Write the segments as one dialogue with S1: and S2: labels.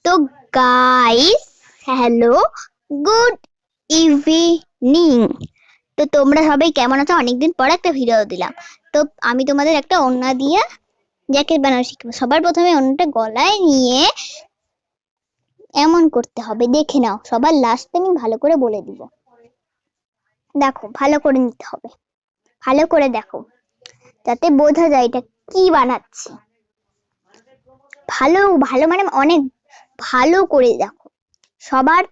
S1: তো guys, hello, good evening. তো তোমরা সবাই কেমন আছো? অনেকদিন পর একটা ভিডিও দিলাম। তো আমি তোমাদের একটা ওড়না দিয়ে জ্যাকেট বানানো শিখবো। সবার প্রথমে ওড়নাটা গলায় নিয়ে এমন করতে হবে, দেখে নাও। সবার লাস্টে আমি ভালো করে বলে দিব। দেখো, ভালো করে নিতে হবে, ভালো করে দেখো, যাতে বোঝা যায় এটা কি বানাচ্ছি। ভালো ভালো মানে অনেক ভালো করে দেখো সবার।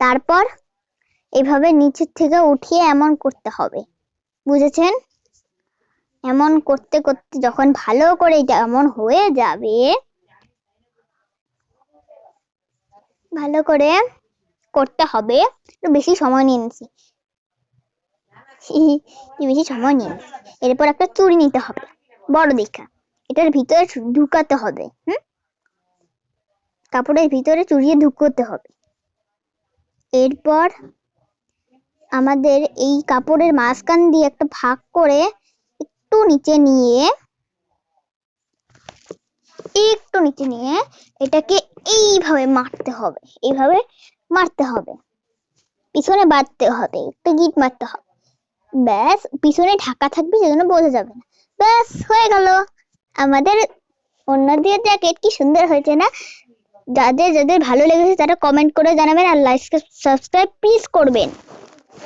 S1: তারপর এভাবে নিচের থেকে উঠিয়ে এমন করতে হবে, বুঝেছেন? এমন করতে করতে যখন ভালো করে এটা এমন হয়ে যাবে, ভালো করে করতে হবে। একটু বেশি সময় নিয়ে নিচ্ছি, বেশি সময় নিয়ে নিচ্ছি। এরপর একটা চুড়ি নিতে হবে, বড় দেখা। এটার ভিতরে ঢুকাতে হবে। কাপড়ের ভিতরে চুড়িয়ে ঢুকতে হবে। এরপর আমাদের এই কাপড়ের মাঝখান দিয়ে একটা ভাগ করে একটু নিচে নিয়ে এটাকে এইভাবে মারতে হবে, এইভাবে মারতে হবে, পিছনে বাঁধতে হবে, একটু গিট মারতে হবে। ব্যাস, পিছনে ঢাকা থাকবে, সেজন্য বোঝা যাবে না। ব্যাস, হয়ে গেল আমাদের ওড়না দিয়ে জ্যাকেট। কি সুন্দর হয়েছে না? যাদের যাদের ভালো লেগেছে তারা কমেন্ট করে জানাবেন, আর লাইক সাবস্ক্রাইব প্লিজ করবেন।